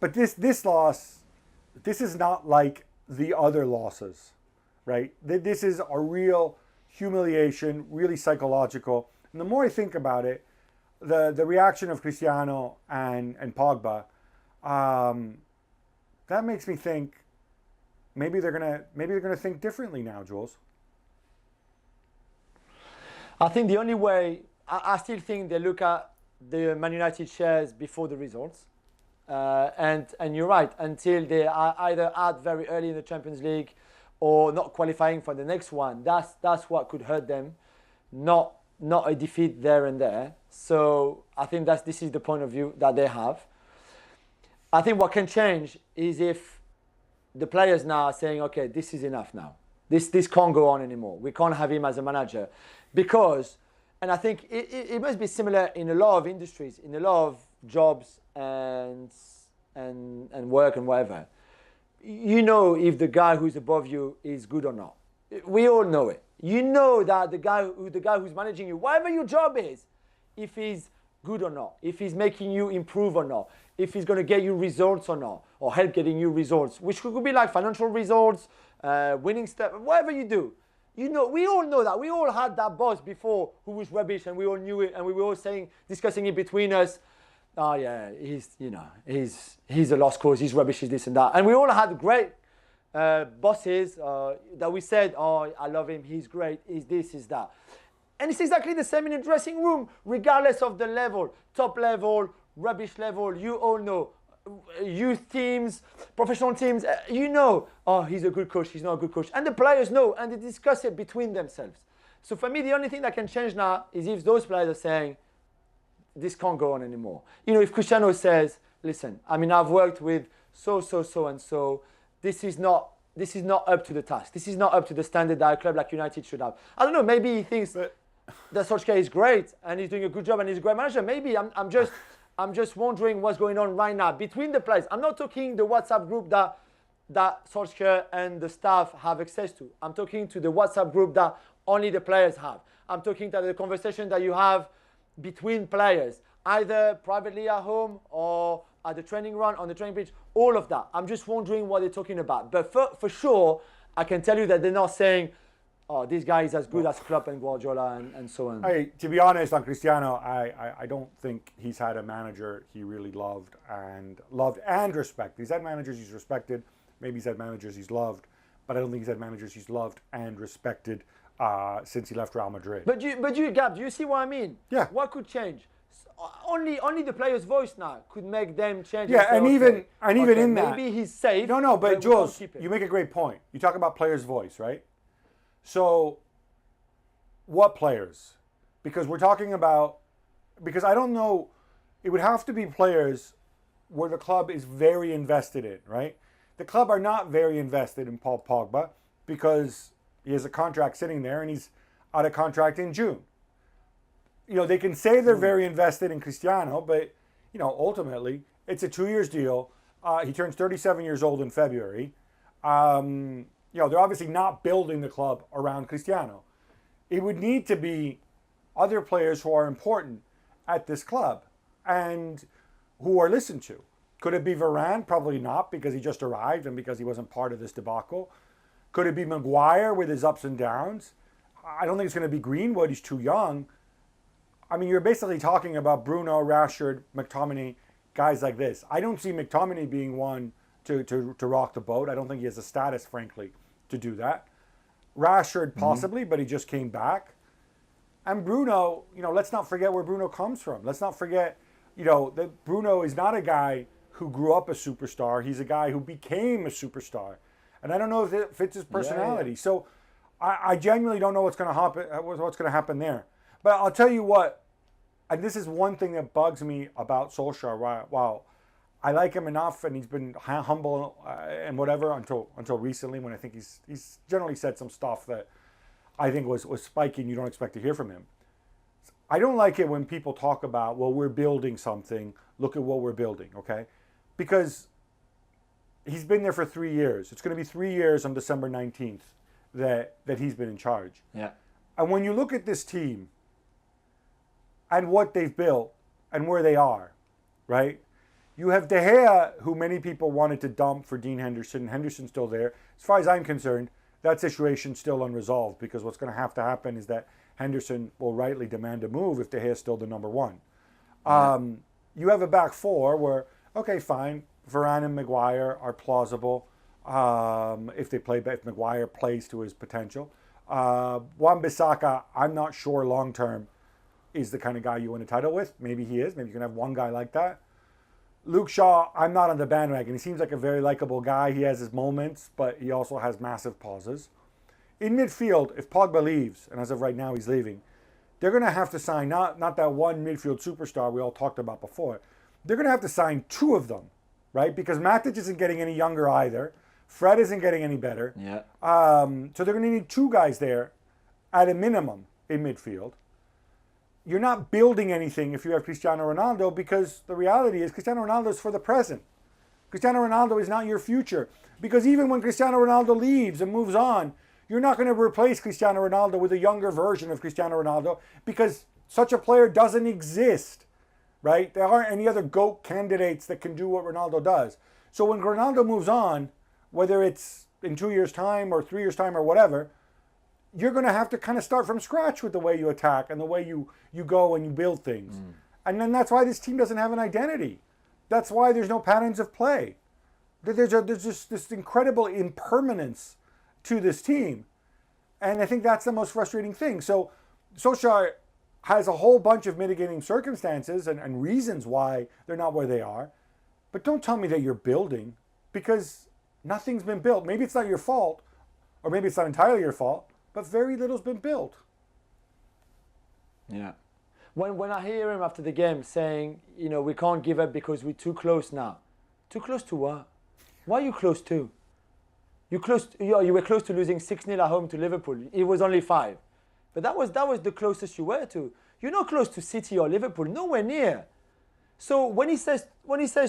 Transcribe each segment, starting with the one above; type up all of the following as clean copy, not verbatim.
But this loss, this is not like the other losses, right? This is a real humiliation, really psychological. And the more I think about it, the reaction of Cristiano and Pogba, that makes me think maybe they're gonna think differently now, Jules. I think the only way, I still think they look at the Man United shares before the results. And you're right, until they are either out very early in the Champions League or not qualifying for the next one, that's what could hurt them, not a defeat there and there. So I think this is the point of view that they have. I think what can change is if the players now are saying, okay, this is enough now. This can't go on anymore. We can't have him as a manager. Because, and I think it must be similar in a lot of industries, in a lot of jobs and work and whatever. You know if the guy who's above you is good or not. We all know it. You know that the guy who's managing you, whatever your job is, if he's good or not, if he's making you improve or not, if he's going to get you results or not, or help getting you results, which could be like financial results, winning stuff, whatever you do. You know, we all know that. We all had that boss before who was rubbish, and we all knew it, and we were all discussing it between us. Oh yeah, he's a lost cause. He's rubbish. He's this and that. And we all had great bosses that we said, oh, I love him. He's great. He's this. He's that. And it's exactly the same in the dressing room, regardless of the level, top level, rubbish level. You all know. Youth teams, professional teams, you know, oh, he's a good coach, he's not a good coach. And the players know, and they discuss it between themselves. So for me, the only thing that can change now is if those players are saying, this can't go on anymore. You know, if Cristiano says, listen, I mean, I've worked with so, and so, this is not up to the task. This is not up to the standard that a club like United should have. I don't know, maybe he thinks that Solskjaer is great, and he's doing a good job, and he's a great manager. Maybe I'm just wondering what's going on right now between the players. I'm not talking the WhatsApp group that Solskjaer and the staff have access to. I'm talking to the WhatsApp group that only the players have. I'm talking to the conversation that you have between players, either privately at home or at the training run, on the training pitch, all of that. I'm just wondering what they're talking about. But for sure, I can tell you that they're not saying, oh, this guy is as good as Klopp and Guardiola and so on. Hey, to be honest, on Cristiano, I don't think he's had a manager he really loved and respected. He's had managers he's respected. Maybe he's had managers he's loved. But I don't think he's had managers he's loved and respected since he left Real Madrid. But Gab, do you see what I mean? Yeah. What could change? Only the player's voice now could make them change. Yeah, and even in that. Maybe he's safe. No, but Jules, you make a great point. You talk about player's voice, right? So, what players? Because we're talking about, because I don't know, it would have to be players where the club is very invested in, right? The club are not very invested in Paul Pogba because he has a contract sitting there and he's out of contract in June. You know, they can say they're very invested in Cristiano, but, you know, ultimately, it's a 2 years deal. He turns 37 years old in February. You know, they're obviously not building the club around Cristiano. It would need to be other players who are important at this club and who are listened to. Could it be Varane? Probably not, because he just arrived and because he wasn't part of this debacle. Could it be Maguire with his ups and downs? I don't think it's going to be Greenwood. He's too young. I mean, you're basically talking about Bruno, Rashford, McTominay, guys like this. I don't see McTominay being one to rock the boat. I don't think he has the status, frankly, to do that. Rashford possibly, but he just came back. And Bruno, you know, let's not forget where Bruno comes from. Let's not forget, you know, that Bruno is not a guy who grew up a superstar. He's a guy who became a superstar. And I don't know if it fits his personality. Yeah. So I genuinely don't know what's going to happen there. But I'll tell you what, and this is one thing that bugs me about Solskjaer. Wow. I like him enough, and he's been humble and whatever until recently, when I think he's generally said some stuff that I think was spiky and you don't expect to hear from him. I don't like it when people talk about, well, we're building something. Look at what we're building, okay? Because he's been there for 3 years. It's going to be 3 years on December 19th that he's been in charge. Yeah. And when you look at this team and what they've built and where they are, right? You have De Gea, who many people wanted to dump for Dean Henderson. Henderson's still there. As far as I'm concerned, that situation's still unresolved, because what's going to have to happen is that Henderson will rightly demand a move if De Gea is still the number one. You have a back four where, okay, fine, Varane and Maguire are plausible if Maguire plays to his potential. Wan-Bissaka, I'm not sure long term is the kind of guy you win a title with. Maybe he is. Maybe you can have one guy like that. Luke Shaw, I'm not on the bandwagon. He seems like a very likable guy. He has his moments, but he also has massive pauses. In midfield, if Pogba leaves, and as of right now he's leaving, they're going to have to sign not that one midfield superstar we all talked about before. They're going to have to sign two of them, right? Because Matic isn't getting any younger either. Fred isn't getting any better. Yeah. So they're going to need two guys there at a minimum in midfield. You're not building anything if you have Cristiano Ronaldo, because the reality is Cristiano Ronaldo is for the present. Cristiano Ronaldo is not your future. Because even when Cristiano Ronaldo leaves and moves on, you're not going to replace Cristiano Ronaldo with a younger version of Cristiano Ronaldo, because such a player doesn't exist, right? There aren't any other GOAT candidates that can do what Ronaldo does. So when Ronaldo moves on, whether it's in 2 years' time or 3 years' time or whatever, you're going to have to kind of start from scratch with the way you attack and the way you go and you build things. And then that's why this team doesn't have an identity. That's why there's no patterns of play. There's just this incredible impermanence to this team. And I think that's the most frustrating thing. So Solskjaer has a whole bunch of mitigating circumstances and reasons why they're not where they are. But don't tell me that you're building, because nothing's been built. Maybe it's not your fault, or maybe it's not entirely your fault, but very little's been built. Yeah. When I hear him after the game saying, we can't give up because we're too close now. Too close to what? What are you close to? You were close to losing 6-0 at home to Liverpool. It was only 5. But that was the closest you were to. You're not close to City or Liverpool, nowhere near. So when he says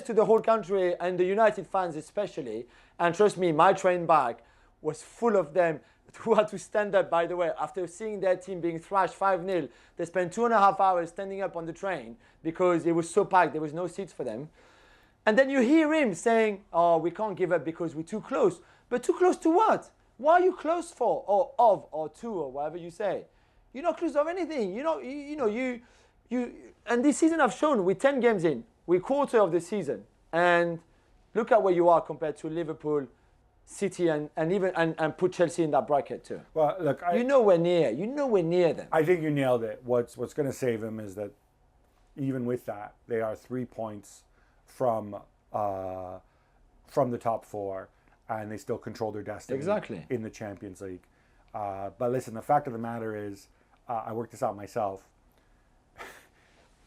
to the whole country and the United fans especially, and trust me, my train back was full of them who had to stand up, by the way, after seeing their team being thrashed 5-0. They spent 2.5 hours standing up on the train because it was so packed, there was no seats for them. And then you hear him saying, we can't give up because we're too close. But too close to what? What are you close for? Or to, or whatever you say. You're not close of anything. And this season I've shown, we're 10 games in. We're quarter of the season. And look at where you are compared to Liverpool, City, and put Chelsea in that bracket too. Well, look, you're nowhere near. You're nowhere near them. I think you nailed it. What's going to save them is that even with that, they are 3 points from the top 4, and they still control their destiny in the Champions League. But listen, the fact of the matter is, I worked this out myself.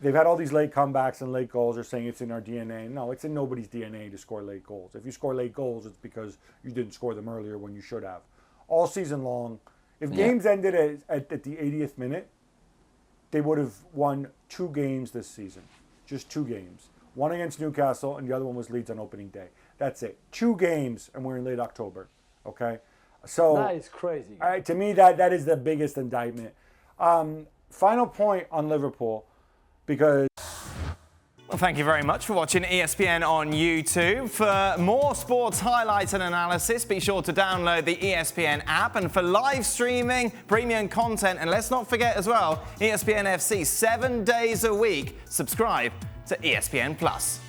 They've had all these late comebacks and late goals. They're saying it's in our DNA. No, it's in nobody's DNA to score late goals. If you score late goals, it's because you didn't score them earlier when you should have. All season long, if games ended at the 80th minute, they would have won 2 games this season. Just 2 games. One against Newcastle, and the other one was Leeds on opening day. That's it. 2 games, and we're in late October. Okay? So that is crazy. To me, that is the biggest indictment. Final point on Liverpool. Because well, thank you very much for watching ESPN on YouTube. For more sports highlights and analysis, be sure to download the ESPN app. And for live streaming, premium content, and let's not forget as well, ESPN FC 7 days a week. Subscribe to ESPN Plus.